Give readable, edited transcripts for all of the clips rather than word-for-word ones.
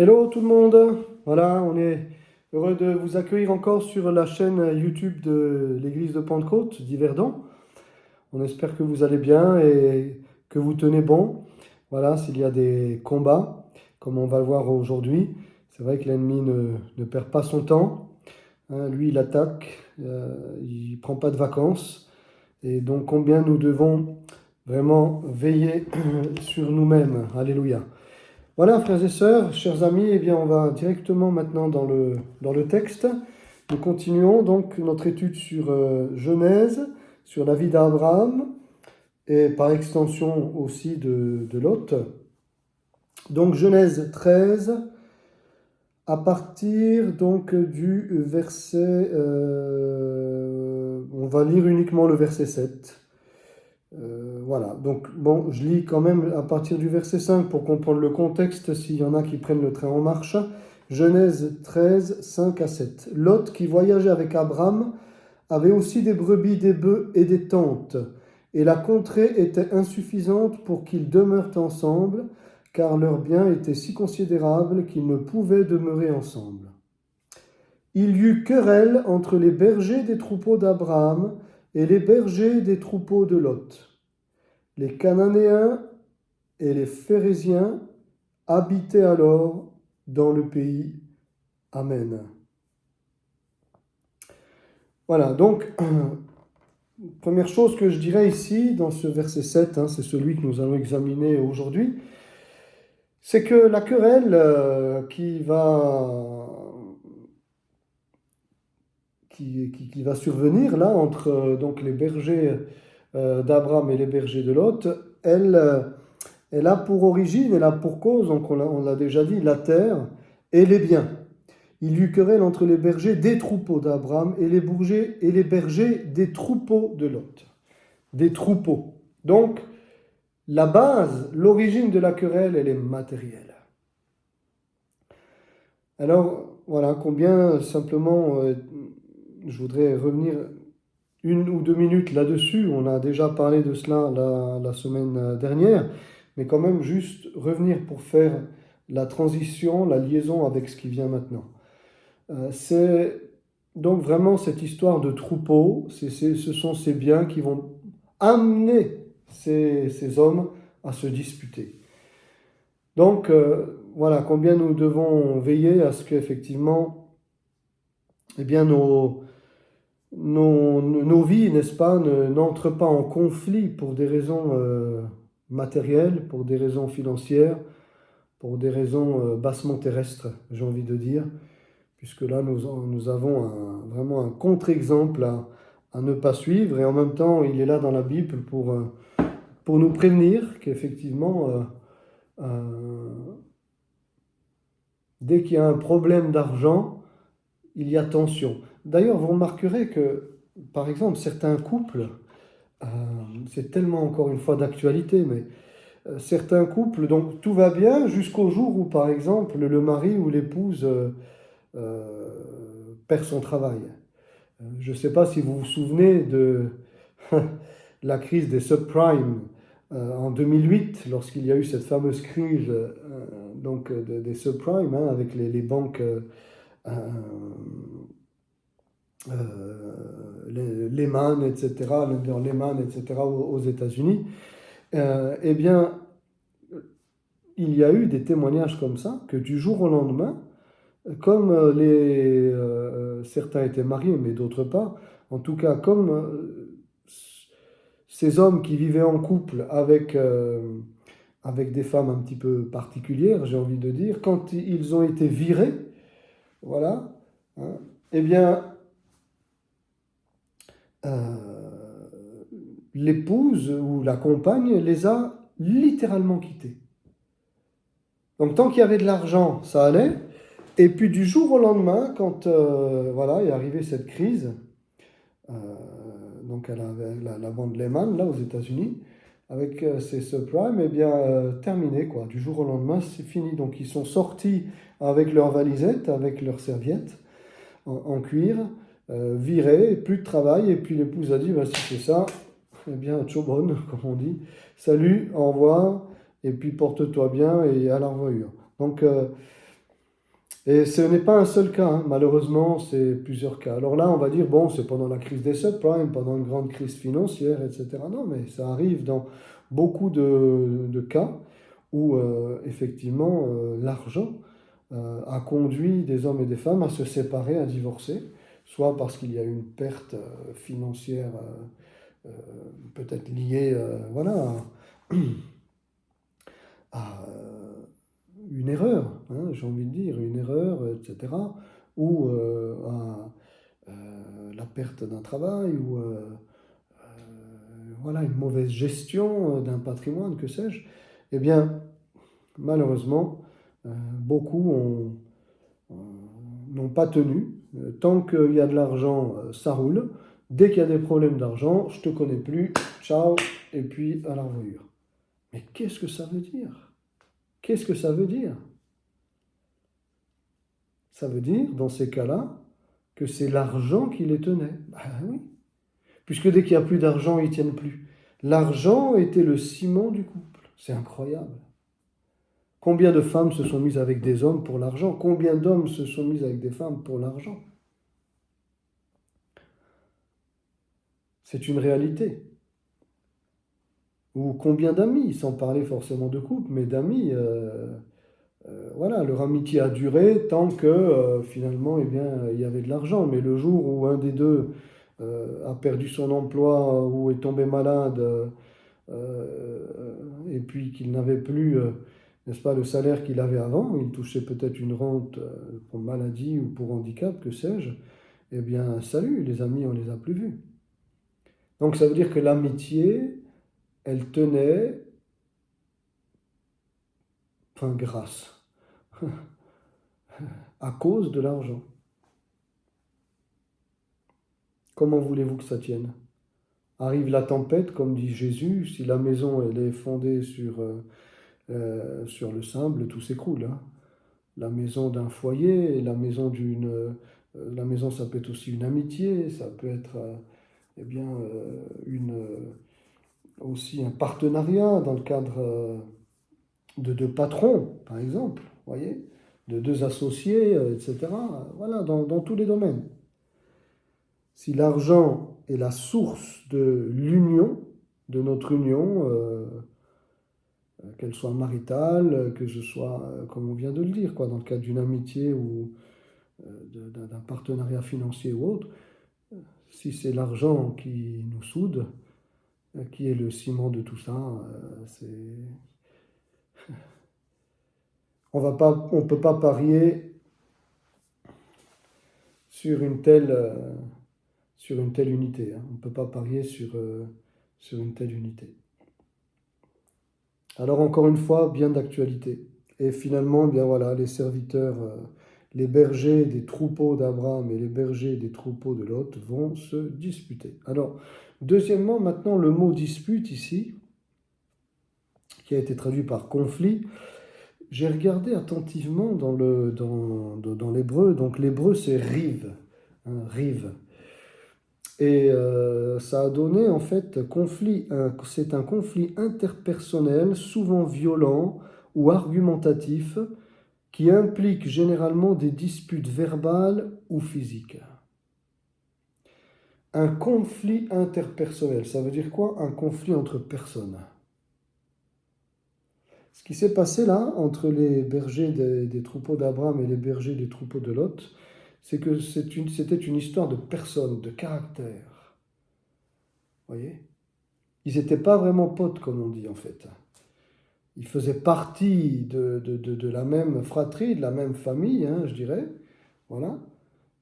Hello tout le monde, voilà, on est heureux de vous accueillir encore sur la chaîne YouTube de l'église de Pentecôte d'Yverdon. On espère que vous allez bien et que vous tenez bon. Voilà, s'il y a des combats, comme on va le voir aujourd'hui, c'est vrai que l'ennemi ne perd pas son temps. Lui, il attaque, il ne prend pas de vacances. Et donc combien nous devons vraiment veiller sur nous-mêmes. Alléluia. Voilà, frères et sœurs, chers amis, eh bien, on va directement maintenant dans le texte. Nous continuons donc notre étude sur Genèse, sur la vie d'Abraham et par extension aussi de Lot. Donc Genèse 13, à partir donc du verset, on va lire uniquement le verset 7. Voilà, donc bon, je lis quand même à partir du verset 5 pour comprendre le contexte, s'il y en a qui prennent le train en marche. Genèse 13, 5 à 7. Lot, qui voyageait avec Abraham, avait aussi des brebis, des bœufs et des tentes, et la contrée était insuffisante pour qu'ils demeurent ensemble, car leurs biens étaient si considérables qu'ils ne pouvaient demeurer ensemble. Il y eut querelle entre les bergers des troupeaux d'Abraham et les bergers des troupeaux de Lot. Les Cananéens et les Phérésiens habitaient alors dans le pays. Amen. Voilà, donc, première chose que je dirais ici, dans ce verset 7, c'est celui que nous allons examiner aujourd'hui, c'est que la querelle qui va survenir là entre donc les bergers d'Abraham et les bergers de Lot, elle a pour origine, elle a pour cause, donc on l'a déjà dit, la terre et les biens. Il y eut querelle entre les bergers des troupeaux d'Abraham et les bergers des troupeaux de Lot. Des troupeaux. Donc, la base, l'origine de la querelle, elle est matérielle. Alors, voilà, combien simplement, je voudrais revenir 1 ou 2 minutes là-dessus. On a déjà parlé de cela la semaine dernière, mais quand même juste revenir pour faire la transition, la liaison avec ce qui vient maintenant. C'est donc vraiment cette histoire de troupeau, ce sont ces biens qui vont amener ces hommes à se disputer. Donc voilà, combien nous devons veiller à ce qu'effectivement, eh bien, nos vies, n'est-ce pas, n'entrent pas en conflit pour des raisons matérielles, pour des raisons financières, pour des raisons bassement terrestres, j'ai envie de dire, puisque là, nous avons vraiment un contre-exemple à ne pas suivre, et en même temps, il est là dans la Bible pour nous prévenir qu'effectivement, dès qu'il y a un problème d'argent, il y a tension. D'ailleurs, vous remarquerez que, par exemple, certains couples, c'est tellement encore une fois d'actualité, mais certains couples, donc tout va bien jusqu'au jour où, par exemple, le mari ou l'épouse perd son travail. Je ne sais pas si vous vous souvenez de la crise des subprimes en 2008, lorsqu'il y a eu cette fameuse crise des subprimes avec les banques Lehman, etc., Lehman, etc., aux États-Unis. Eh bien, il y a eu des témoignages comme ça, que du jour au lendemain, comme certains étaient mariés, mais d'autres pas, en tout cas, comme ces hommes qui vivaient en couple avec des femmes un petit peu particulières, j'ai envie de dire, quand ils ont été virés, voilà, eh bien, l'épouse ou la compagne les a littéralement quittés. Donc tant qu'il y avait de l'argent, ça allait. Et puis du jour au lendemain, quand voilà, est arrivée cette crise, euh, donc elle avait la bande Lehman là aux États-Unis, avec ces subprimes, eh bien terminé quoi. Du jour au lendemain, c'est fini. Donc ils sont sortis avec leurs valisettes, avec leurs serviettes en cuir, virés, plus de travail. Et puis l'épouse a dit, bah, si c'est ça, eh bien tchobon, comme on dit, salut, au revoir, et puis porte-toi bien et à la revoyure. Donc Et ce n'est pas un seul cas, hein. Malheureusement, c'est plusieurs cas. Alors là, on va dire, bon, c'est pendant la crise des subprimes, pendant une grande crise financière, etc. Non, mais ça arrive dans beaucoup de cas où, effectivement, l'argent a conduit des hommes et des femmes à se séparer, à divorcer, soit parce qu'il y a eu une perte financière euh, peut-être liée, voilà, à une erreur, hein, j'ai envie de dire, une erreur, etc., ou à la perte d'un travail, ou voilà, une mauvaise gestion d'un patrimoine, que sais-je, eh bien, malheureusement, beaucoup n'ont pas tenu. Tant qu'il y a de l'argent, ça roule. Dès qu'il y a des problèmes d'argent, je te connais plus, ciao, et puis à la revoyure. Mais qu'est-ce que ça veut dire? Qu'est-ce que ça veut dire? Ça veut dire, dans ces cas-là, que c'est l'argent qui les tenait. Ben oui. Puisque dès qu'il n'y a plus d'argent, ils ne tiennent plus. L'argent était le ciment du couple. C'est incroyable. Combien de femmes se sont mises avec des hommes pour l'argent? Combien d'hommes se sont mis avec des femmes pour l'argent? C'est une réalité. Ou combien d'amis, sans parler forcément de couple, mais d'amis, voilà, leur amitié a duré tant que finalement, eh bien, il y avait de l'argent. Mais le jour où un des deux a perdu son emploi ou est tombé malade, et puis qu'il n'avait plus, n'est-ce pas, le salaire qu'il avait avant, il touchait peut-être une rente pour maladie ou pour handicap, que sais-je, eh bien, salut, les amis, on les a plus vus. Donc ça veut dire que l'amitié, elle tenait, enfin grâce, à cause de l'argent. Comment voulez-vous que ça tienne? Arrive la tempête, comme dit Jésus, si la maison elle est fondée sur le sable, tout s'écroule, hein. La maison d'un foyer, la maison ça peut être aussi une amitié, ça peut être eh bien, aussi un partenariat dans le cadre de deux patrons, par exemple, voyez, de deux associés, etc. Voilà, dans tous les domaines. Si l'argent est la source de l'union, de notre union, qu'elle soit maritale, que ce soit, comme on vient de le dire, quoi, dans le cadre d'une amitié ou d'un partenariat financier ou autre, si c'est l'argent qui nous soude, qui est le ciment de tout ça, on peut pas parier sur sur une telle unité, hein. On ne peut pas parier sur une telle unité. Alors encore une fois, bien d'actualité. Et finalement, bien voilà, les serviteurs, les bergers des troupeaux d'Abraham et les bergers des troupeaux de Lot vont se disputer. Alors, deuxièmement, maintenant, le mot dispute ici, qui a été traduit par conflit, j'ai regardé attentivement dans l'hébreu. Donc l'hébreu, c'est rive, hein, rive. Et ça a donné en fait conflit. C'est un conflit interpersonnel, souvent violent ou argumentatif, qui implique généralement des disputes verbales ou physiques. Un conflit interpersonnel, ça veut dire quoi? Un conflit entre personnes. Ce qui s'est passé là, entre les bergers des troupeaux d'Abraham et les bergers des troupeaux de Lot, c'est que c'était une histoire de personnes, de caractère. Voyez? Ils n'étaient pas vraiment potes, comme on dit en fait. Ils faisaient partie de la même fratrie, de la même famille, hein, je dirais. Voilà.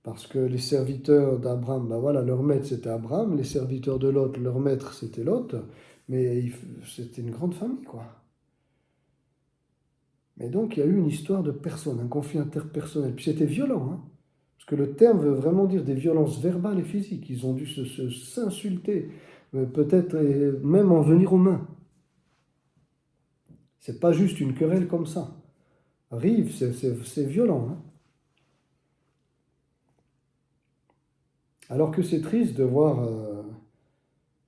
Parce que les serviteurs d'Abraham, ben voilà, leur maître c'était Abraham, les serviteurs de Lot, leur maître c'était Lot, mais c'était une grande famille, quoi. Mais donc il y a eu une histoire de personnes, un conflit interpersonnel. Puis c'était violent, hein, parce que le terme veut vraiment dire des violences verbales et physiques. Ils ont dû s'insulter, peut-être même en venir aux mains. C'est pas juste une querelle comme ça. Arrive, c'est violent, hein. Alors que c'est triste de voir,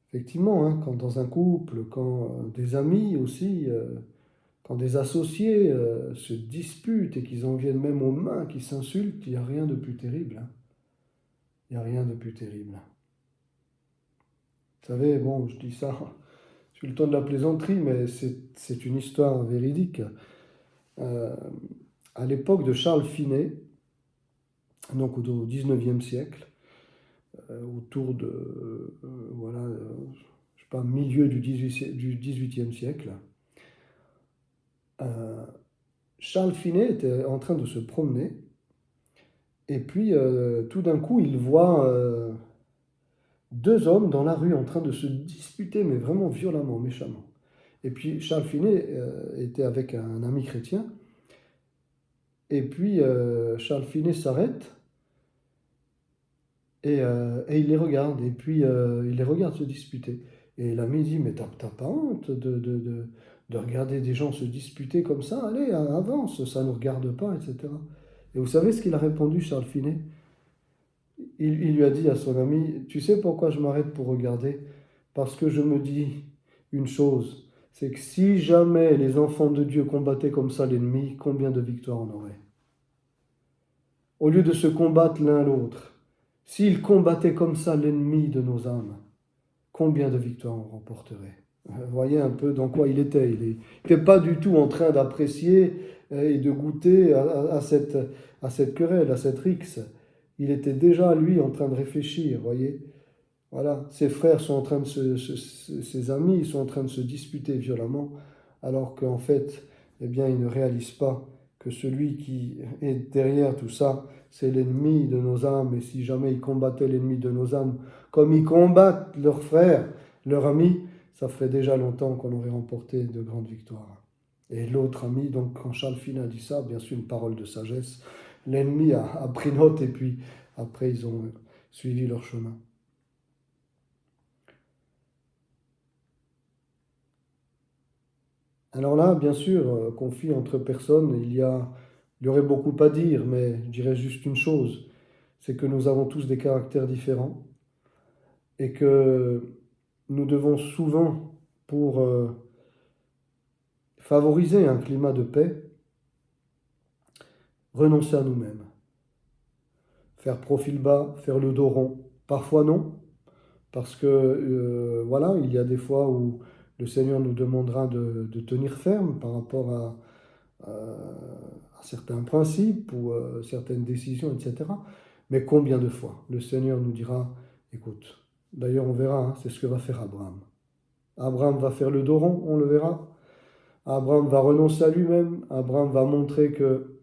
effectivement, hein, quand dans un couple, quand des amis aussi, Quand des associés se disputent et qu'ils en viennent même aux mains, qu'ils s'insultent, il n'y a rien de plus terrible. Hein. Il n'y a rien de plus terrible. Vous savez, bon, je dis ça sur le ton de la plaisanterie, mais c'est une histoire véridique. Euh, à l'époque de Charles Finet, donc au 19e siècle, autour de, voilà, je sais pas, milieu du 18e siècle, Charles Finet était en train de se promener, et puis tout d'un coup, il voit deux hommes dans la rue en train de se disputer, mais vraiment violemment, méchamment. Et puis Charles Finet était avec un ami chrétien, et puis Charles Finet s'arrête et il les regarde, et puis il les regarde se disputer. Et l'ami dit, mais t'as pas honte de regarder des gens se disputer comme ça? Allez, avance, ça ne nous regarde pas, etc. Et vous savez ce qu'il a répondu, Charles Finet? Il lui a dit à son ami, tu sais pourquoi je m'arrête pour regarder? Parce que je me dis une chose, c'est que si jamais les enfants de Dieu combattaient comme ça l'ennemi, combien de victoires on aurait? Au lieu de se combattre l'un l'autre, s'ils combattaient comme ça l'ennemi de nos âmes, combien de victoires on remporterait? Vous voyez un peu dans quoi il était. Il n'était pas du tout en train d'apprécier et de goûter à cette querelle, à cette rixe. Il était déjà, lui, en train de réfléchir, voyez. Voilà, ses frères sont en train de ses amis, ils sont en train de se disputer violemment, alors qu'en fait, eh bien, ils ne réalisent pas que celui qui est derrière tout ça, c'est l'ennemi de nos âmes. Et si jamais ils combattaient l'ennemi de nos âmes, comme ils combattent leurs frères, leurs amis, ça ferait déjà longtemps qu'on aurait remporté de grandes victoires. Et l'autre ami, donc quand Charles Finet a dit ça, bien sûr une parole de sagesse, l'ennemi a pris note et puis après ils ont suivi leur chemin. Alors là, bien sûr, conflit entre personnes, il y aurait beaucoup à dire, mais je dirais juste une chose, c'est que nous avons tous des caractères différents et que nous devons souvent, pour favoriser un climat de paix, renoncer à nous-mêmes, faire profil bas, faire le dos rond. Parfois non, parce que voilà, il y a des fois où le Seigneur nous demandera de tenir ferme par rapport à certains principes ou certaines décisions, etc. Mais combien de fois le Seigneur nous dira, écoute, d'ailleurs on verra, hein, c'est ce que va faire Abraham. Abraham va faire le dos rond, on le verra. Abraham va renoncer à lui-même. Abraham va montrer que,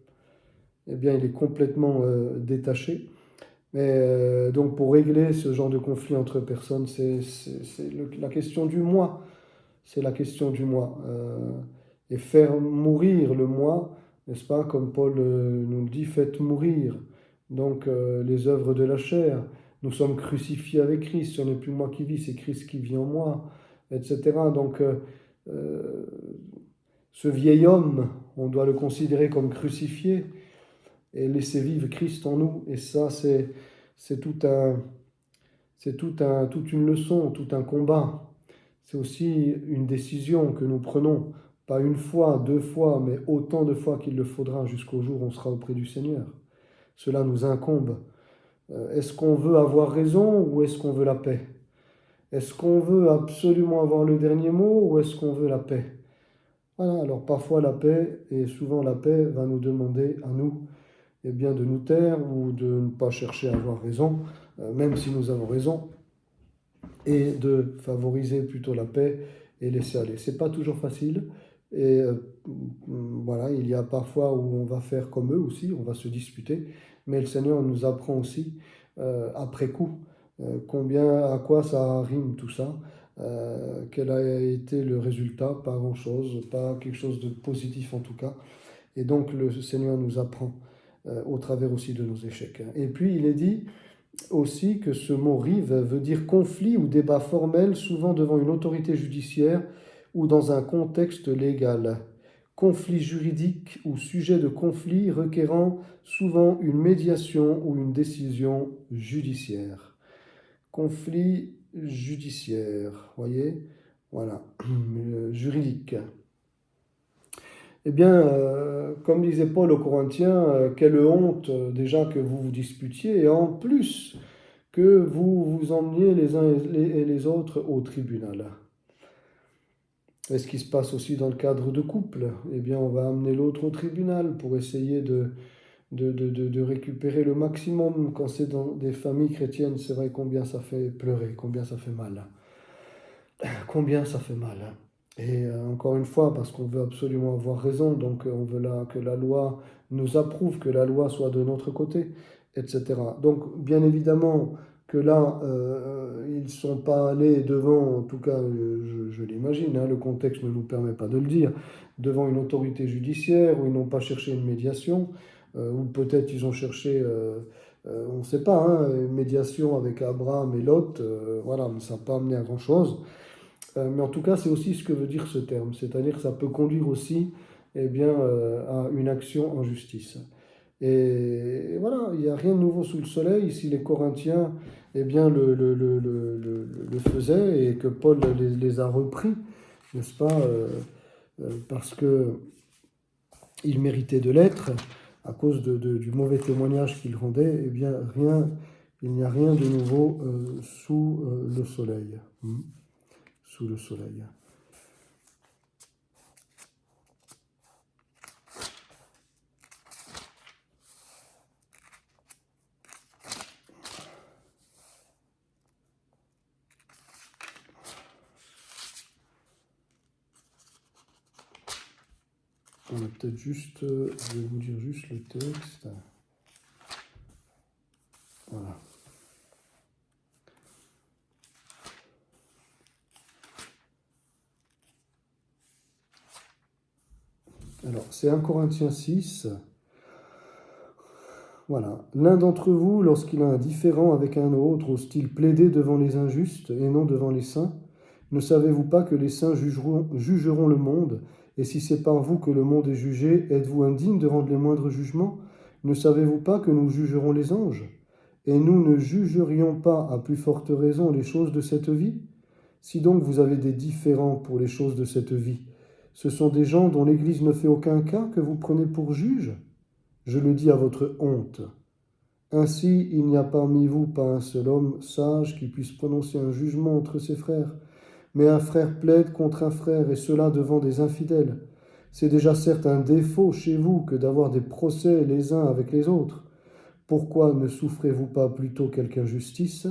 eh bien, il est complètement détaché. Mais donc pour régler ce genre de conflit entre personnes, la question du moi. C'est la question du moi. Et faire mourir le moi, n'est-ce pas, comme Paul nous le dit, faites mourir. Donc les œuvres de la chair. Nous sommes crucifiés avec Christ. Ce n'est plus moi qui vis, c'est Christ qui vit en moi, etc. Donc euh, ce vieil homme, on doit le considérer comme crucifié et laisser vivre Christ en nous. Et ça, c'est toute une leçon, tout un combat. C'est aussi une décision que nous prenons, pas une fois, deux fois, mais autant de fois qu'il le faudra jusqu'au jour où on sera auprès du Seigneur. Cela nous incombe. Est-ce qu'on veut avoir raison ou est-ce qu'on veut la paix? Est-ce qu'on veut absolument avoir le dernier mot ou est-ce qu'on veut la paix? Voilà, alors parfois la paix, et souvent la paix va nous demander à nous eh bien, de nous taire ou de ne pas chercher à avoir raison, même si nous avons raison, et de favoriser plutôt la paix et laisser aller. C'est pas toujours facile, et voilà, il y a parfois où on va faire comme eux aussi, on va se disputer, mais le Seigneur nous apprend aussi, après coup, à quoi ça rime tout ça, quel a été le résultat, pas grand-chose, pas quelque chose de positif en tout cas. Et donc le Seigneur nous apprend au travers aussi de nos échecs. Et puis il est dit aussi que ce mot rive veut dire conflit ou débat formel, souvent devant une autorité judiciaire ou dans un contexte légal. Conflit juridique ou sujet de conflit requérant souvent une médiation ou une décision judiciaire. Conflit judiciaire, voyez, voilà, juridique. Eh bien, comme disait Paul aux Corinthiens, quelle honte déjà que vous vous disputiez, et en plus que vous vous emmeniez les uns et les autres au tribunal. Et ce qui se passe aussi dans le cadre de couple, eh bien, on va amener l'autre au tribunal pour essayer de récupérer le maximum. Quand c'est dans des familles chrétiennes, c'est vrai combien ça fait pleurer, combien ça fait mal. Combien ça fait mal. Et encore une fois, parce qu'on veut absolument avoir raison, donc on veut que la loi nous approuve, que la loi soit de notre côté, etc. Donc, bien évidemment que là, ils ne sont pas allés devant, en tout cas, je l'imagine, hein, le contexte ne nous permet pas de le dire, devant une autorité judiciaire, où ils n'ont pas cherché une médiation, ou peut-être ils ont cherché, on ne sait pas, hein, une médiation avec Abraham et Lot, voilà, mais ça n'a pas amené à grand-chose. Mais en tout cas, c'est aussi ce que veut dire ce terme, c'est-à-dire que ça peut conduire aussi eh bien, à une action en justice. Et voilà, il n'y a rien de nouveau sous le soleil. Ici, les Corinthiens eh bien, le faisaient et que Paul les a repris, n'est-ce pas, parce qu'ils méritaient de l'être à cause du mauvais témoignage qu'ils rendaient. Eh bien, il n'y a rien de nouveau sous le soleil. Sous le soleil. On a peut-être juste, je vais vous dire juste le texte. Voilà. Alors, c'est 1 Corinthiens 6. Voilà. L'un d'entre vous, lorsqu'il a un différend avec un autre, ose-t-il plaider devant les injustes et non devant les saints? Ne savez-vous pas que les saints jugeront le monde? Et si c'est par vous que le monde est jugé, êtes-vous indigne de rendre les moindres jugements? Ne savez-vous pas que nous jugerons les anges? Et nous ne jugerions pas à plus forte raison les choses de cette vie? Si donc vous avez des différends pour les choses de cette vie, ce sont des gens dont l'Église ne fait aucun cas que vous prenez pour juges? Je le dis à votre honte. Ainsi, il n'y a parmi vous pas un seul homme sage qui puisse prononcer un jugement entre ses frères, mais un frère plaide contre un frère, et cela devant des infidèles. C'est déjà certes un défaut chez vous que d'avoir des procès les uns avec les autres. Pourquoi ne souffrez-vous pas plutôt quelque injustice?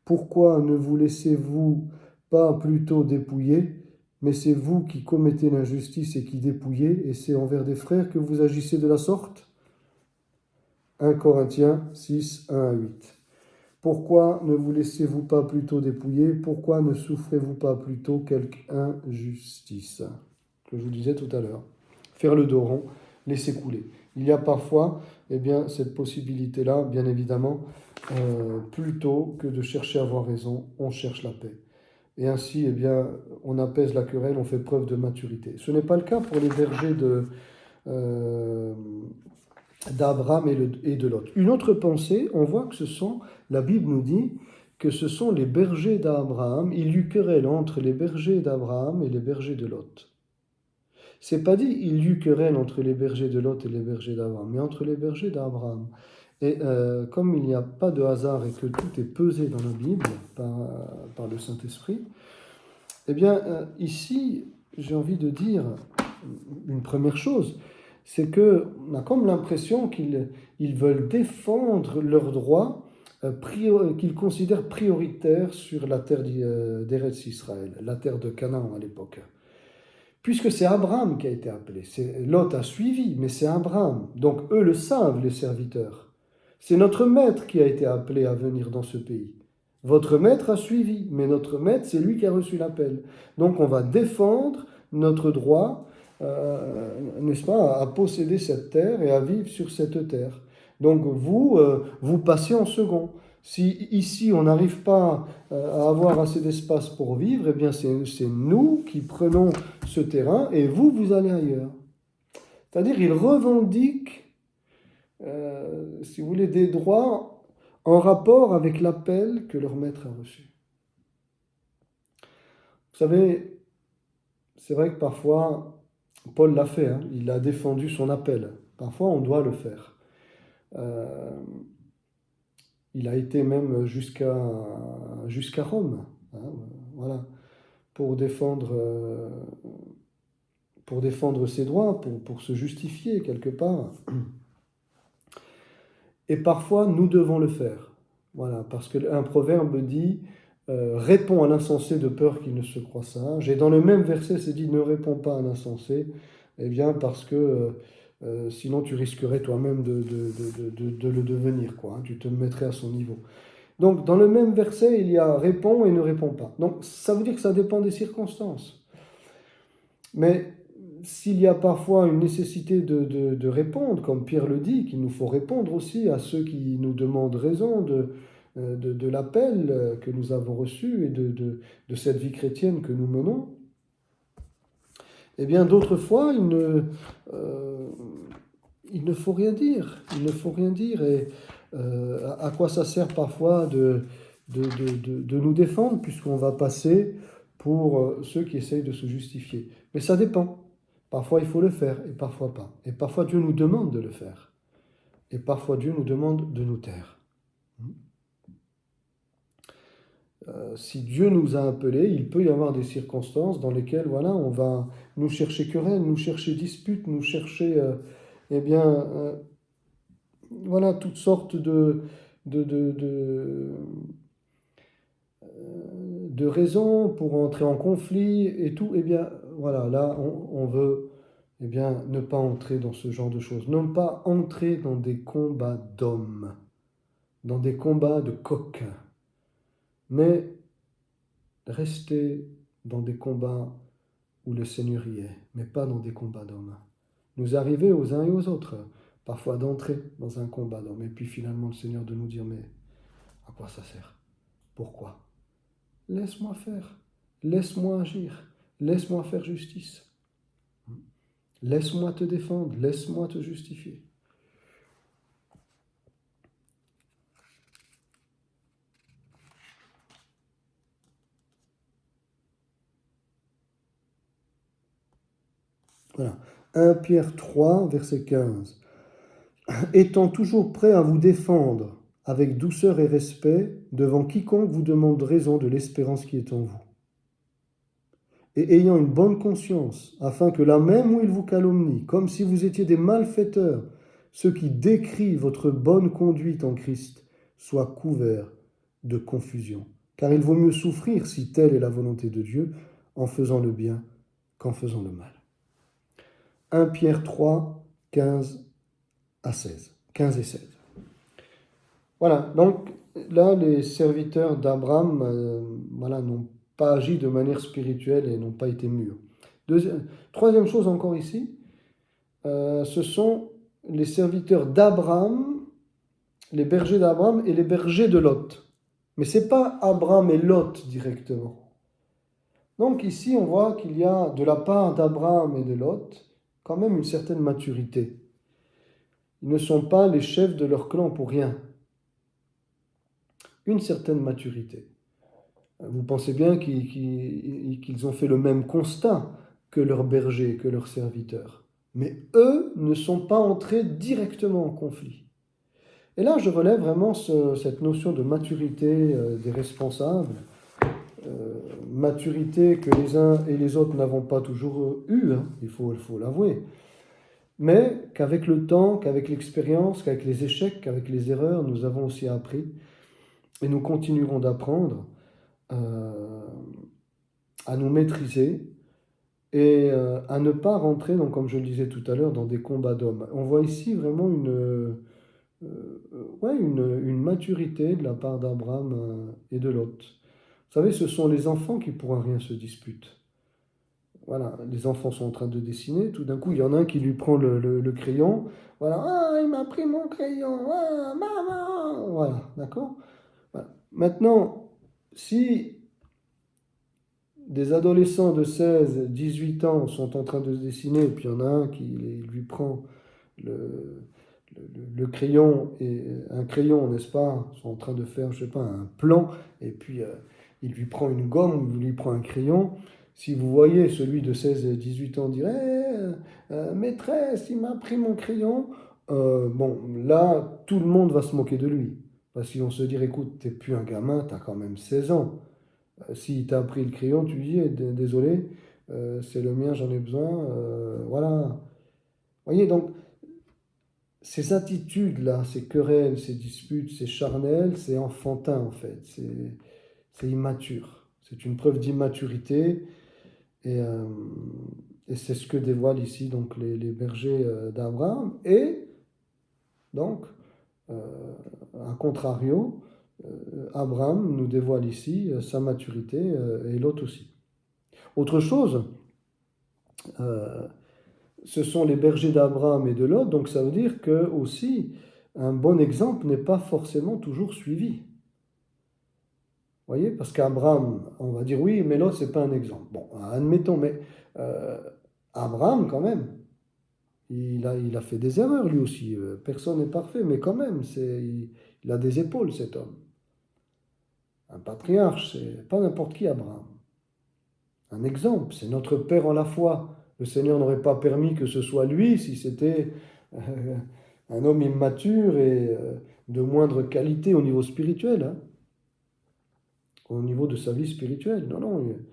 Pourquoi ne vous laissez-vous pas plutôt dépouiller? Mais c'est vous qui commettez l'injustice et qui dépouillez, et c'est envers des frères que vous agissez de la sorte? 1 Corinthiens 6, 1 à 8. Pourquoi ne vous laissez-vous pas plutôt dépouiller? Pourquoi ne souffrez-vous pas plutôt quelque injustice? Que je vous disais tout à l'heure. Faire le dos rond, laisser couler. Il y a parfois eh bien, cette possibilité-là, bien évidemment, plutôt que de chercher à avoir raison, on cherche la paix. Et ainsi, eh bien, on apaise la querelle, on fait preuve de maturité. Ce n'est pas le cas pour les bergers d'Abraham et de Lot. Une autre pensée, on voit que la Bible nous dit que ce sont les bergers d'Abraham. Il y eut querelle entre les bergers d'Abraham et les bergers de Lot. C'est pas dit il y eut querelle entre les bergers de Lot et les bergers d'Abraham, mais entre les bergers d'Abraham. Et comme il n'y a pas de hasard et que tout est pesé dans la Bible par le Saint-Esprit, eh bien ici, j'ai envie de dire une première chose, c'est qu'on a comme l'impression qu'ils veulent défendre leurs droits qu'ils considèrent prioritaires sur la terre d'Eretz Israël, la terre de Canaan à l'époque. Puisque c'est Abraham qui a été appelé. Lot a suivi, mais c'est Abraham. Donc eux le savent, les serviteurs. C'est notre maître qui a été appelé à venir dans ce pays. Votre maître a suivi, mais notre maître, c'est lui qui a reçu l'appel. Donc on va défendre notre droit, n'est-ce pas, à posséder cette terre et à vivre sur cette terre. Donc vous passez en second. Si ici on n'arrive pas à avoir assez d'espace pour vivre, eh bien c'est nous qui prenons ce terrain et vous allez ailleurs. C'est-à-dire ils revendiquent, si vous voulez, des droits en rapport avec l'appel que leur maître a reçu. Vous savez, c'est vrai que parfois Paul l'a fait, hein, il a défendu son appel. Parfois, on doit le faire. Euh, il a été même jusqu'à Rome, hein, voilà, pour défendre ses droits, pour se justifier quelque part. Et parfois, nous devons le faire. Voilà, parce qu'un proverbe dit réponds à l'insensé de peur qu'il ne se croie sage. Et dans le même verset, c'est dit ne réponds pas à l'insensé, eh bien, parce que sinon tu risquerais toi-même de le devenir, quoi, hein, tu te mettrais à son niveau. Donc, dans le même verset, il y a réponds et ne réponds pas. Donc, ça veut dire que ça dépend des circonstances. Mais s'il y a parfois une nécessité de répondre, comme Pierre le dit, qu'il nous faut répondre aussi à ceux qui nous demandent raison de l'appel que nous avons reçu et de cette vie chrétienne que nous menons, eh bien d'autres fois, il ne faut rien dire. Il ne faut rien dire. Et à quoi ça sert parfois de nous défendre, puisqu'on va passer pour ceux qui essayent de se justifier. Mais ça dépend. Parfois il faut le faire et parfois pas. Et parfois Dieu nous demande de le faire. Et parfois Dieu nous demande de nous taire. Si Dieu nous a appelés, il peut y avoir des circonstances dans lesquelles voilà, on va nous chercher querelle, nous chercher dispute, nous chercher eh bien, voilà, toutes sortes de, de, de, de raisons pour entrer en conflit et tout. Eh bien, voilà, là, on veut eh bien, ne pas entrer dans ce genre de choses. Ne pas entrer dans des combats d'hommes, dans des combats de coqs, mais rester dans des combats où le Seigneur y est, mais pas dans des combats d'hommes. Nous arriver aux uns et aux autres, parfois d'entrer dans un combat d'hommes, et puis finalement le Seigneur de nous dire, mais à quoi ça sert? Pourquoi? Laisse-moi faire, laisse-moi agir, laisse-moi faire justice. Laisse-moi te défendre, laisse-moi te justifier. Voilà. 1 Pierre 3, verset 15. Étant toujours prêt à vous défendre avec douceur et respect devant quiconque vous demande raison de l'espérance qui est en vous. Et ayant une bonne conscience, afin que là même où il vous calomnie, comme si vous étiez des malfaiteurs, ceux qui décrient votre bonne conduite en Christ soient couverts de confusion. Car il vaut mieux souffrir, si telle est la volonté de Dieu, en faisant le bien qu'en faisant le mal. 1 Pierre 3, 15 à 16. 15 et 16. Voilà, donc là, les serviteurs d'Abraham voilà, n'ont pas agi de manière spirituelle et n'ont pas été mûrs. Troisième chose encore ici, ce sont les serviteurs d'Abraham, les bergers d'Abraham et les bergers de Lot. Mais ce n'est pas Abraham et Lot directement. Donc ici, on voit qu'il y a de la part d'Abraham et de Lot quand même une certaine maturité. Ils ne sont pas les chefs de leur clan pour rien. Une certaine maturité. Vous pensez bien qu'ils ont fait le même constat que leurs bergers, que leurs serviteurs. Mais eux ne sont pas entrés directement en conflit. Et là, je relève vraiment cette notion de maturité des responsables, maturité que les uns et les autres n'avons pas toujours eue, hein, il faut l'avouer, mais qu'avec le temps, qu'avec l'expérience, qu'avec les échecs, qu'avec les erreurs, nous avons aussi appris, et nous continuerons d'apprendre à nous maîtriser et à ne pas rentrer, donc, comme je le disais tout à l'heure, dans des combats d'hommes. On voit ici vraiment une maturité de la part d'Abraham et de Lot. Vous savez, ce sont les enfants qui pour un rien se disputent. Voilà, les enfants sont en train de dessiner, tout d'un coup, il y en a un qui lui prend le crayon. Voilà, ah, il m'a pris mon crayon, ah, maman. Voilà, d'accord? Voilà. Maintenant, si des adolescents de 16, 18 ans sont en train de se dessiner, et puis il y en a un qui lui prend le crayon, et un crayon, n'est-ce pas, sont en train de faire, je sais pas, un plan, et puis il lui prend une gomme, ou il lui prend un crayon, Si vous voyez celui de 16 et 18 ans dire maîtresse, il m'a pris mon crayon, bon, là, tout le monde va se moquer de lui. Parce qu'ils vont se dire écoute, t'es plus un gamin, t'as quand même 16 ans. S'il t'a pris le crayon, tu lui dis désolé, c'est le mien, j'en ai besoin. Voilà. Vous voyez, donc, ces attitudes-là, ces querelles, ces disputes, ces charnels, c'est enfantin en fait. C'est immature. C'est une preuve d'immaturité. Et, euh, et c'est ce que dévoilent ici donc, les bergers d'Abraham. Et donc, à contrario, Abraham nous dévoile ici sa maturité et Lot aussi. Autre chose, euh, ce sont les bergers d'Abraham et de Lot, donc ça veut dire que aussi un bon exemple n'est pas forcément toujours suivi. Vous voyez, parce qu'Abraham, on va dire oui, mais Lot, c'est pas un exemple. Bon, admettons, mais euh, Abraham, quand même, il a fait des erreurs lui aussi. Personne n'est parfait, mais quand même, il a des épaules, cet homme. Un patriarche, c'est pas n'importe qui, Abraham. Un exemple, c'est notre père en la foi. Le Seigneur n'aurait pas permis que ce soit lui si c'était un homme immature et de moindre qualité au niveau spirituel, hein, au niveau de sa vie spirituelle. Non, non, il est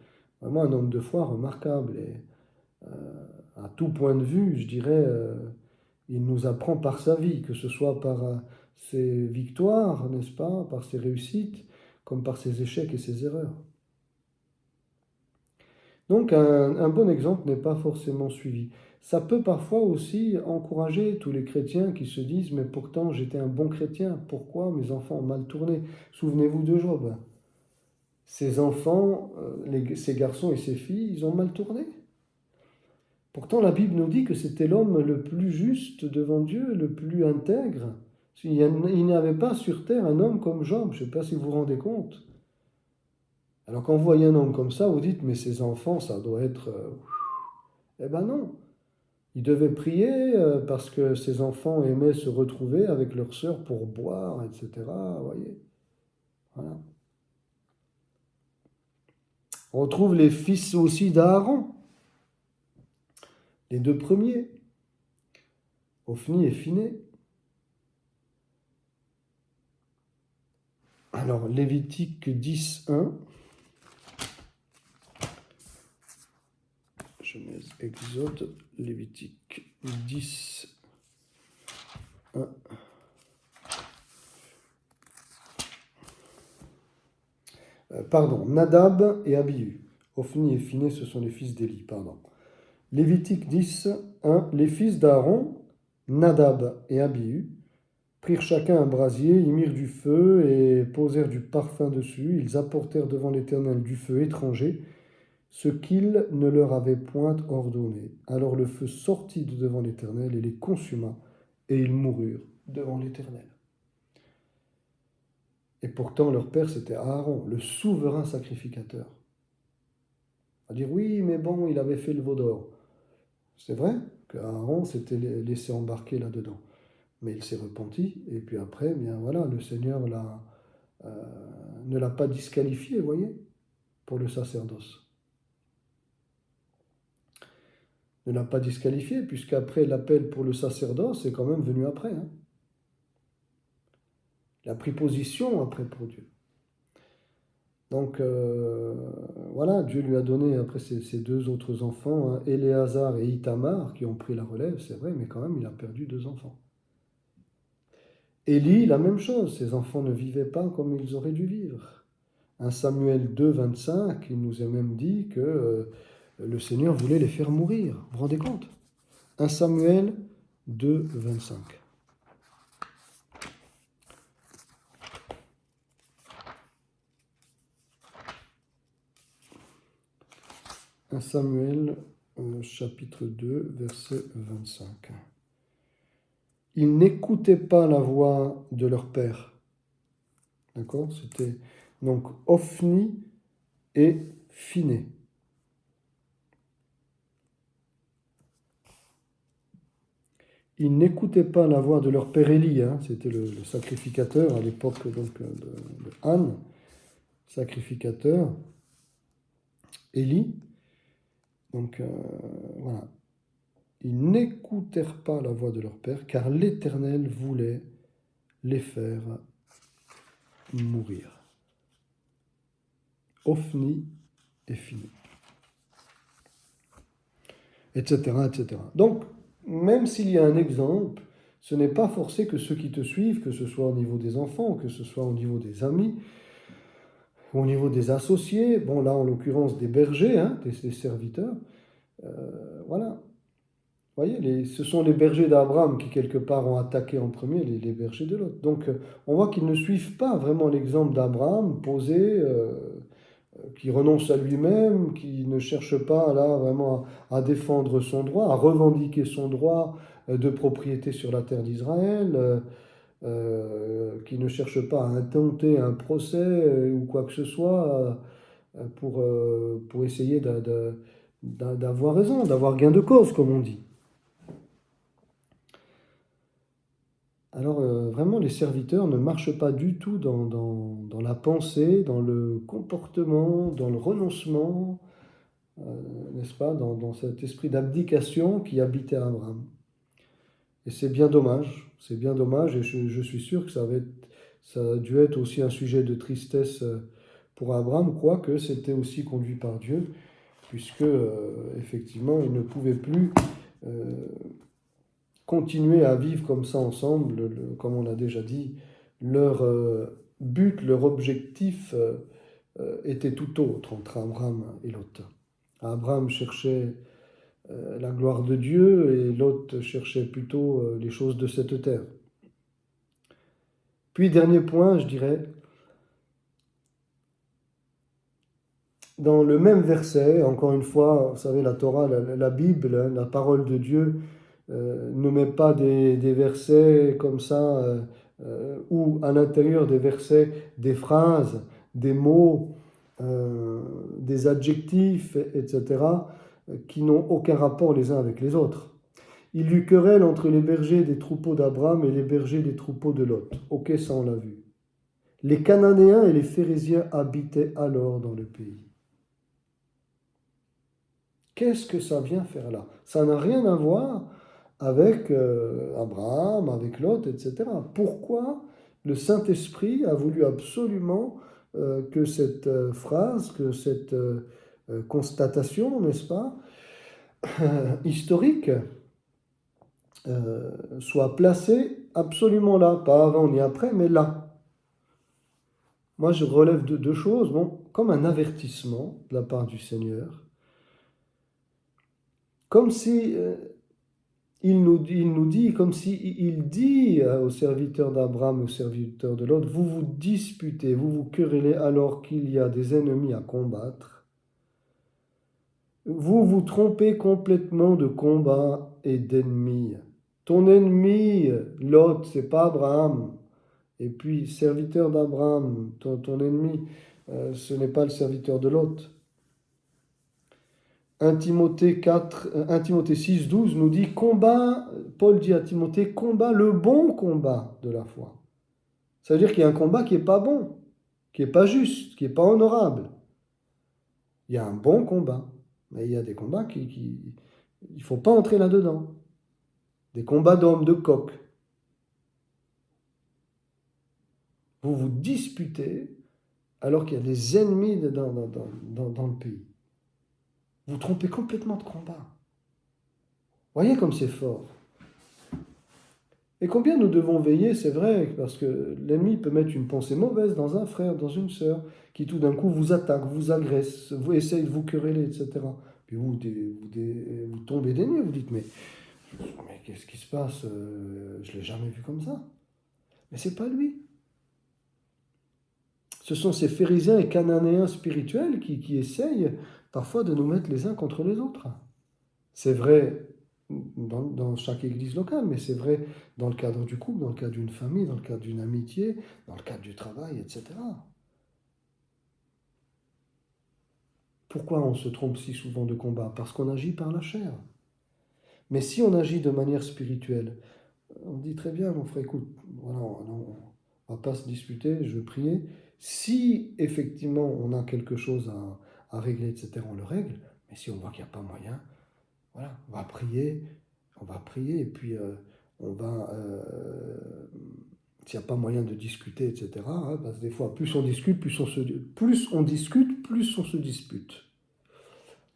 vraiment un homme de foi remarquable. Et à tout point de vue, je dirais, il nous apprend par sa vie, que ce soit par ses victoires, n'est-ce pas, par ses réussites, comme par ses échecs et ses erreurs. Donc un bon exemple n'est pas forcément suivi. Ça peut parfois aussi encourager tous les chrétiens qui se disent mais pourtant j'étais un bon chrétien, pourquoi mes enfants ont mal tourné? Souvenez-vous de Job. Ses enfants, ses garçons et ses filles, ils ont mal tourné. Pourtant la Bible nous dit que c'était l'homme le plus juste devant Dieu, le plus intègre. Il n'y avait pas sur terre un homme comme Job, je ne sais pas si vous vous rendez compte. Alors quand vous voyez un homme comme ça, vous dites mais ses enfants, ça doit être... Eh ben non. Il devait prier parce que ses enfants aimaient se retrouver avec leurs sœurs pour boire, etc. Vous voyez. Voilà. On retrouve les fils aussi d'Aaron, les deux premiers, Ophni et Phiné. Alors, Lévitique 10.1. Je mets Exode, Lévitique 10.1. Pardon, Nadab et Abihu. Ophni et Phiné, ce sont les fils d'Élie, pardon. Lévitique 10.1. Les fils d'Aaron, Nadab et Abihu, prirent chacun un brasier, y mirent du feu et posèrent du parfum dessus. Ils apportèrent devant l'Éternel du feu étranger, ce qu'il ne leur avait point ordonné. Alors le feu sortit de devant l'Éternel et les consuma, et ils moururent devant l'Éternel. Et pourtant leur père c'était Aaron, le souverain sacrificateur. On va dire oui, mais bon, il avait fait le veau d'or. C'est vrai qu'Aaron s'était laissé embarquer là-dedans. Mais il s'est repenti, et puis après, bien voilà, le Seigneur ne l'a pas disqualifié, vous voyez, pour le sacerdoce. Ne l'a pas disqualifié, puisqu'après l'appel pour le sacerdoce est quand même venu après. Hein. Il a pris position après pour Dieu. Donc voilà, Dieu lui a donné après ses deux autres enfants, hein, Éléazar et Ithamar, qui ont pris la relève, c'est vrai, mais quand même il a perdu deux enfants. Élie, la même chose, ses enfants ne vivaient pas comme ils auraient dû vivre. 1 Samuel 2, 25, il nous est même dit que le Seigneur voulait les faire mourir. Vous vous rendez compte? 1 Samuel 2, 25. « 1 Samuel, chapitre 2, verset 25. Ils n'écoutaient pas la voix de leur père. D'accord? C'était donc Ophni et Phiné. Ils n'écoutaient pas la voix de leur père Élie, hein, c'était le sacrificateur à l'époque donc, de Anne, sacrificateur. Élie, Donc voilà. Ils n'écoutèrent pas la voix de leur père, car l'Éternel voulait les faire mourir. Ophni et Phinehas. Etc., etc. Donc, même s'il y a un exemple, ce n'est pas forcé que ceux qui te suivent, que ce soit au niveau des enfants, que ce soit au niveau des amis, au niveau des associés, bon là en l'occurrence des bergers, hein, des serviteurs, voilà. Vous voyez, ce sont les bergers d'Abraham qui quelque part ont attaqué en premier les bergers de Lot. Donc on voit qu'ils ne suivent pas vraiment l'exemple d'Abraham posé, qui renonce à lui-même, qui ne cherche pas là vraiment à défendre son droit, à revendiquer son droit de propriété sur la terre d'Israël, qui ne cherche pas à intenter un procès ou quoi que ce soit pour essayer d'avoir raison, d'avoir gain de cause, comme on dit. Alors vraiment, les serviteurs ne marchent pas du tout dans la pensée, dans le comportement, dans le renoncement, n'est-ce pas, dans cet esprit d'abdication qui habitait Abraham. Et c'est bien dommage, et je suis sûr que ça a dû être aussi un sujet de tristesse pour Abraham, quoique c'était aussi conduit par Dieu, puisque effectivement, ils ne pouvaient plus euh, continuer à vivre comme ça ensemble, comme on l'a déjà dit, leur but, leur objectif était tout autre entre Abraham et Lot. Abraham cherchait la gloire de Dieu et Lot cherchait plutôt les choses de cette terre. Puis, dernier point, je dirais, dans le même verset, encore une fois, vous savez, la Torah, la Bible, hein, la parole de Dieu, ne met pas des versets comme ça, ou à l'intérieur des versets, des phrases, des mots, des adjectifs, etc., qui n'ont aucun rapport les uns avec les autres. Il y eut querelle entre les bergers des troupeaux d'Abraham et les bergers des troupeaux de Lot. Ok, ça on l'a vu. Les Cananéens et les Phérésiens habitaient alors dans le pays. Qu'est-ce que ça vient faire là? Ça n'a rien à voir avec Abraham, avec Lot, etc. Pourquoi le Saint-Esprit a voulu absolument que cette phrase, que cette constatation, n'est-ce pas, historique, soit placée absolument là, pas avant ni après, mais là. Moi, je relève deux choses, bon, comme un avertissement de la part du Seigneur, comme si il nous dit, comme si il dit aux serviteurs d'Abraham, aux serviteurs de Lot, vous vous disputez, vous vous querellez alors qu'il y a des ennemis à combattre. Vous vous trompez complètement de combat et d'ennemis. Ton ennemi, Lot, c'est pas Abraham. Et puis, serviteur d'Abraham, ton ennemi, ce n'est pas le serviteur de Lot. 1 Timothée 6, 12 nous dit combat, Paul dit à Timothée, combat le bon combat de la foi. Ça veut dire qu'il y a un combat qui n'est pas bon, qui n'est pas juste, qui n'est pas honorable. Il y a un bon combat, mais il y a des combats il ne faut pas entrer là-dedans. Des combats d'hommes, de coqs. Vous vous disputez alors qu'il y a des ennemis dans le pays. Vous trompez complètement de combat. Voyez comme c'est fort. Et combien nous devons veiller, c'est vrai, parce que l'ennemi peut mettre une pensée mauvaise dans un frère, dans une sœur, qui tout d'un coup vous attaque, vous agresse, vous essaye de vous quereller, etc. Puis vous tombez des nues, vous dites, mais qu'est-ce qui se passe? Je ne l'ai jamais vu comme ça. Mais c'est pas lui. Ce sont ces pharisiens et cananéens spirituels qui essayent parfois de nous mettre les uns contre les autres. C'est vrai dans chaque église locale, mais c'est vrai dans le cadre du couple, dans le cadre d'une famille, dans le cadre d'une amitié, dans le cadre du travail, etc. Pourquoi on se trompe si souvent de combat? Parce qu'on agit par la chair. Mais si on agit de manière spirituelle, on dit très bien, mon frère, écoute, voilà, on ne va pas se disputer, je veux prier. Si effectivement on a quelque chose à régler, etc., on le règle, Mais si on voit qu'il n'y a pas moyen, voilà, on va prier, et puis on va, s'il n'y a pas moyen de discuter, etc., hein, parce que des fois, plus on discute, plus on se dispute.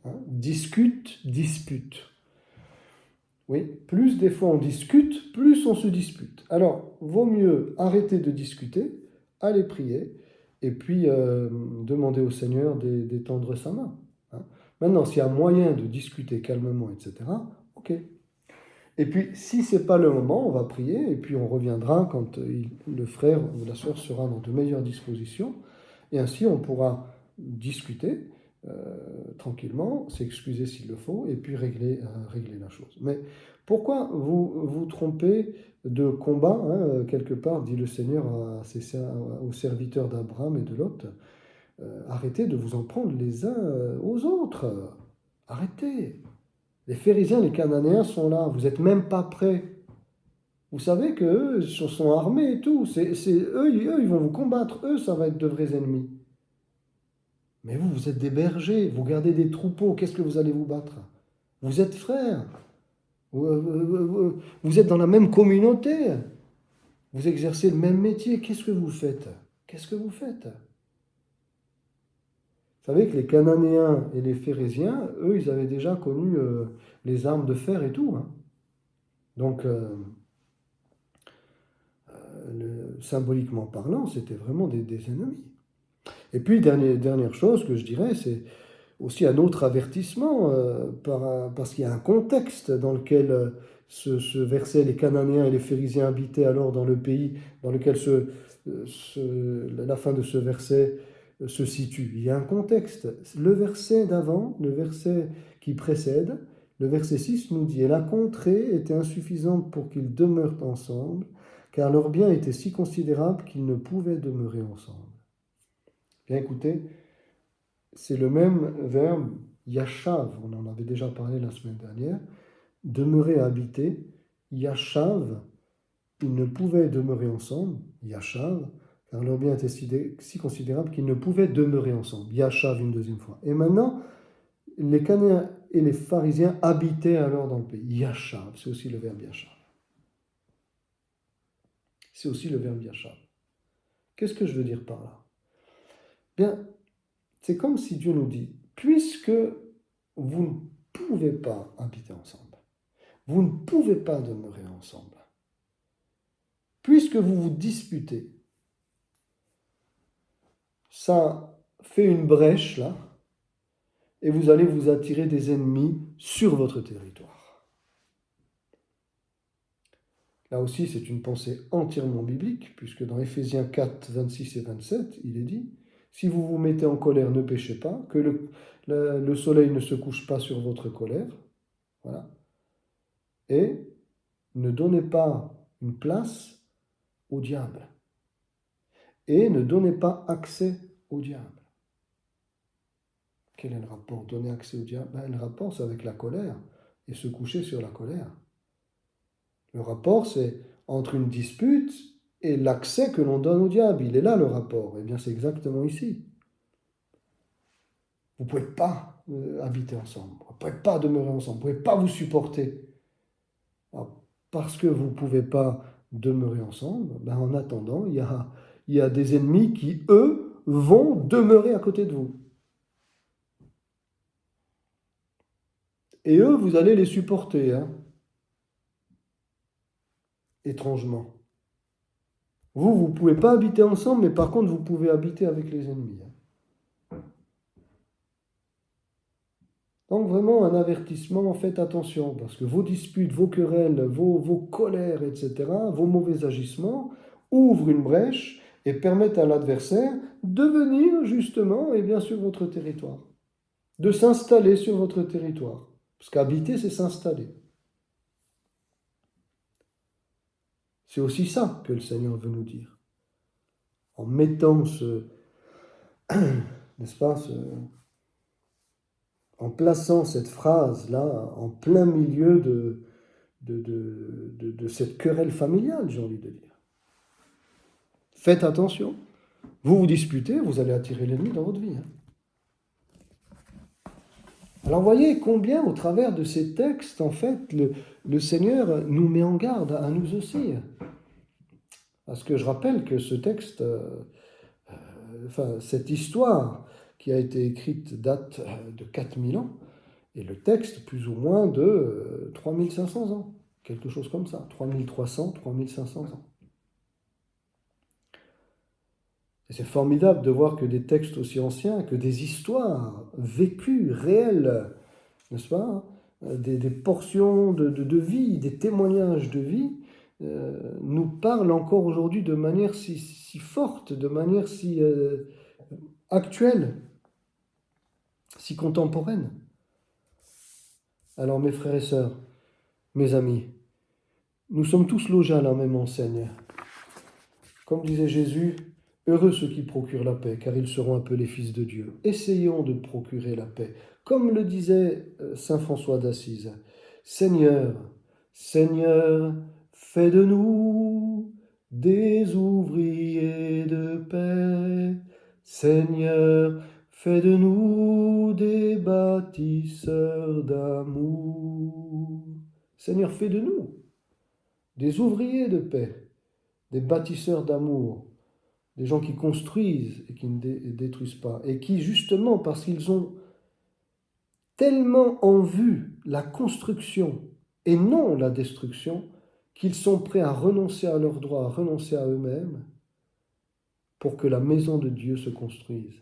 Hein. Discute, dispute. Oui, plus des fois on discute, plus on se dispute. Alors, vaut mieux arrêter de discuter, aller prier, et puis demander au Seigneur d'étendre sa main. Hein. Maintenant, s'il y a moyen de discuter calmement, etc., ok. Et puis, si ce n'est pas le moment, on va prier, et puis on reviendra quand le frère ou la sœur sera dans de meilleures dispositions, et ainsi on pourra discuter tranquillement, s'excuser s'il le faut, et puis régler la chose. Mais pourquoi vous trompez de combat, hein, quelque part, dit le Seigneur aux serviteurs d'Abraham et de Lot, arrêtez de vous en prendre les uns aux autres. Arrêtez. Les Phérésiens, les Cananéens sont là, vous n'êtes même pas prêts. Vous savez qu'eux sont armés et tout, eux, ils vont vous combattre, eux, ça va être de vrais ennemis. Mais vous êtes des bergers, vous gardez des troupeaux, qu'est-ce que vous allez vous battre? Vous êtes frères, vous êtes dans la même communauté, vous exercez le même métier, qu'est-ce que vous faites? Qu'est-ce que vous faites? Vous savez que les Cananéens et les Phérésiens, eux, ils avaient déjà connu les armes de fer et tout. Hein. Donc, symboliquement parlant, c'était vraiment des ennemis. Et puis, dernière chose que je dirais, c'est aussi un autre avertissement, parce qu'il y a un contexte dans lequel ce verset, les Cananéens et les Phérésiens habitaient alors dans le pays dans lequel la fin de ce verset se situe. Il y a un contexte. Le verset d'avant, le verset qui précède, le verset 6 nous dit « Et la contrée était insuffisante pour qu'ils demeurent ensemble, car leur bien était si considérable qu'ils ne pouvaient demeurer ensemble. » Bien écoutez, c'est le même verbe yashav, on en avait déjà parlé la semaine dernière, demeurer, habiter, yashav, ils ne pouvaient demeurer ensemble, yashav, car leur bien était si considérable qu'ils ne pouvaient demeurer ensemble, yashav une deuxième fois. Et maintenant, les Cananéens et les pharisiens habitaient alors dans le pays, yashav, c'est aussi le verbe yashav. C'est aussi le verbe yashav. Qu'est-ce que je veux dire par là? Bien, c'est comme si Dieu nous dit, puisque vous ne pouvez pas habiter ensemble, vous ne pouvez pas demeurer ensemble, puisque vous vous disputez, ça fait une brèche là, et vous allez vous attirer des ennemis sur votre territoire. Là aussi, c'est une pensée entièrement biblique, puisque dans Éphésiens 4, 26 et 27, il est dit, si vous vous mettez en colère, ne péchez pas, que le soleil ne se couche pas sur votre colère, voilà, et ne donnez pas une place au diable, et ne donnez pas accès au diable. Quel est le rapport? Donner accès au diable? Le rapport, c'est avec la colère, et se coucher sur la colère. Le rapport, c'est entre une dispute et l'accès que l'on donne au diable. Il est là le rapport. Eh bien, c'est exactement ici. Vous ne pouvez pas habiter ensemble. Vous ne pouvez pas demeurer ensemble. Vous ne pouvez pas vous supporter. Alors, parce que vous ne pouvez pas demeurer ensemble, en attendant, il y a des ennemis qui, eux, vont demeurer à côté de vous. Et eux, vous allez les supporter, hein, étrangement. Vous ne pouvez pas habiter ensemble, mais par contre, vous pouvez habiter avec les ennemis. Donc vraiment un avertissement, faites attention, parce que vos disputes, vos querelles, vos colères, etc., vos mauvais agissements ouvrent une brèche et permettent à l'adversaire de venir justement et bien sur votre territoire, de s'installer sur votre territoire. Parce qu'habiter, c'est s'installer. C'est aussi ça que le Seigneur veut nous dire. En mettant n'est-ce pas, en plaçant cette phrase-là en plein milieu de cette querelle familiale, j'ai envie de dire. Faites attention. Vous vous disputez, vous allez attirer l'ennemi dans votre vie. Hein. Alors voyez combien au travers de ces textes, en fait, le Seigneur nous met en garde à nous aussi. Parce que je rappelle que ce texte, cette histoire qui a été écrite date de 4000 ans, et le texte plus ou moins de 3500 ans, quelque chose comme ça, 3300, 3500 ans. Et c'est formidable de voir que des textes aussi anciens, que des histoires vécues, réelles, n'est-ce pas, des portions de vie, des témoignages de vie, nous parlent encore aujourd'hui de manière si forte, de manière si actuelle, si contemporaine. Alors mes frères et sœurs, mes amis, nous sommes tous logés à la même enseigne. Comme disait Jésus, heureux ceux qui procurent la paix, car ils seront appelés fils de Dieu. Essayons de procurer la paix. Comme le disait saint François d'Assise, Seigneur, Seigneur, fais de nous des ouvriers de paix. Seigneur, fais de nous des bâtisseurs d'amour. Seigneur, fais de nous des ouvriers de paix, des bâtisseurs d'amour, des gens qui construisent et qui ne détruisent pas, et qui, justement, parce qu'ils ont tellement en vue la construction et non la destruction, qu'ils sont prêts à renoncer à leurs droits, à renoncer à eux-mêmes, pour que la maison de Dieu se construise,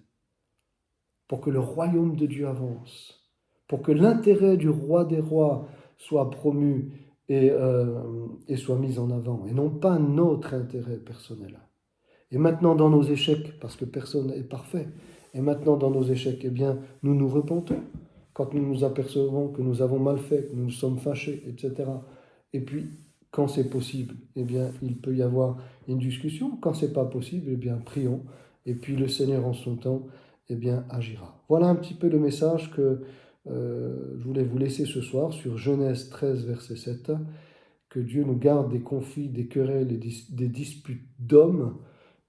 pour que le royaume de Dieu avance, pour que l'intérêt du roi des rois soit promu et soit mis en avant, et non pas notre intérêt personnel. Et maintenant dans nos échecs, parce que personne n'est parfait, et maintenant dans nos échecs, eh bien, nous nous repentons quand nous nous apercevons que nous avons mal fait, que nous nous sommes fâchés, etc. Et puis, quand c'est possible, eh bien, il peut y avoir une discussion. Quand c'est pas possible, eh bien, prions. Et puis le Seigneur en son temps, eh bien, agira. Voilà un petit peu le message que je voulais vous laisser ce soir sur Genèse 13, verset 7. Que Dieu nous garde des conflits, des querelles et des disputes d'hommes,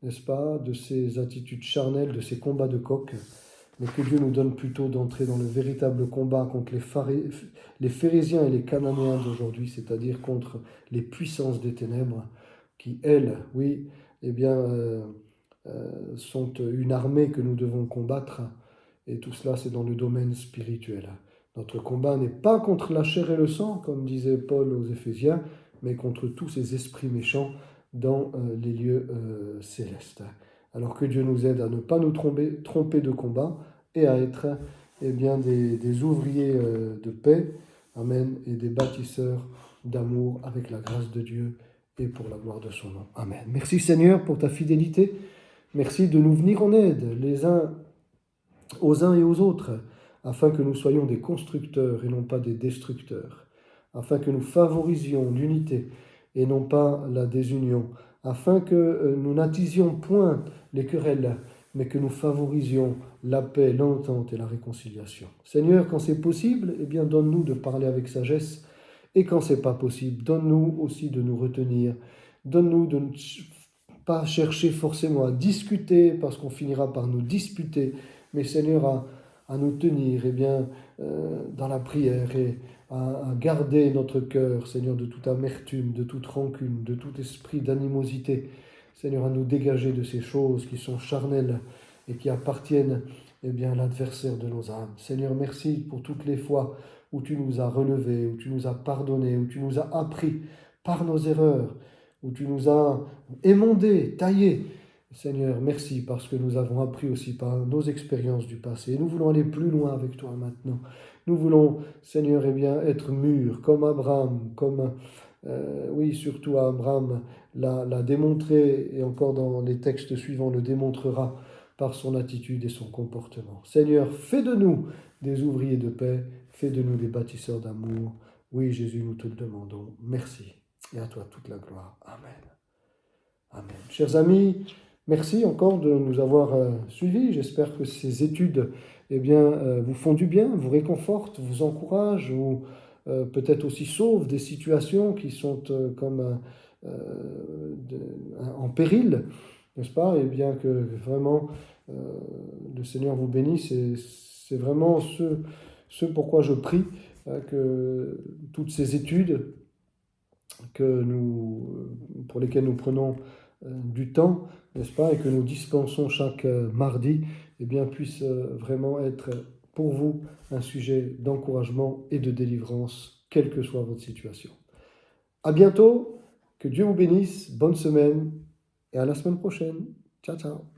n'est-ce pas, de ces attitudes charnelles, de ces combats de coq, mais que Dieu nous donne plutôt d'entrer dans le véritable combat contre les Phérésiens et les Cananéens d'aujourd'hui, c'est-à-dire contre les puissances des ténèbres, qui, elles, oui, eh bien, sont une armée que nous devons combattre, et tout cela, c'est dans le domaine spirituel. Notre combat n'est pas contre la chair et le sang, comme disait Paul aux Éphésiens, mais contre tous ces esprits méchants dans les lieux célestes. Alors que Dieu nous aide à ne pas nous tromper de combat et à être eh bien, des ouvriers de paix, amen, et des bâtisseurs d'amour avec la grâce de Dieu et pour la gloire de son nom. Amen. Merci Seigneur pour ta fidélité. Merci de nous venir en aide les uns aux uns et aux autres, afin que nous soyons des constructeurs et non pas des destructeurs, afin que nous favorisions l'unité et non pas la désunion, afin que nous n'attisions point les querelles, mais que nous favorisions la paix, l'entente et la réconciliation. Seigneur, quand c'est possible, eh bien donne-nous de parler avec sagesse, et quand c'est pas possible, donne-nous aussi de nous retenir, donne-nous de ne pas chercher forcément à discuter, parce qu'on finira par nous disputer, mais Seigneur, à nous tenir eh bien, dans la prière et à garder notre cœur, Seigneur, de toute amertume, de toute rancune, de tout esprit d'animosité. Seigneur, à nous dégager de ces choses qui sont charnelles et qui appartiennent eh bien, à l'adversaire de nos âmes. Seigneur, merci pour toutes les fois où tu nous as relevés, où tu nous as pardonnés, où tu nous as appris par nos erreurs, où tu nous as émondés, taillés. Seigneur, merci parce que nous avons appris aussi par nos expériences du passé. Et nous voulons aller plus loin avec toi maintenant. Nous voulons, Seigneur, eh bien, être mûrs comme Abraham, comme, oui, surtout Abraham l'a démontré, et encore dans les textes suivants le démontrera par son attitude et son comportement. Seigneur, fais de nous des ouvriers de paix, fais de nous des bâtisseurs d'amour. Oui, Jésus, nous te le demandons. Merci. Et à toi toute la gloire. Amen. Amen. Chers amis, merci encore de nous avoir suivis. J'espère que ces études eh bien, vous font du bien, vous réconfortent, vous encouragent ou peut-être aussi sauvent des situations qui sont comme en péril, n'est-ce pas? Et bien que vraiment le Seigneur vous bénisse. C'est vraiment ce pourquoi je prie, que toutes ces études pour lesquelles nous prenons du temps, n'est-ce pas, et que nous dispensons chaque mardi, eh bien, puissent vraiment être pour vous un sujet d'encouragement et de délivrance, quelle que soit votre situation. À bientôt, que Dieu vous bénisse, bonne semaine et à la semaine prochaine. Ciao, ciao.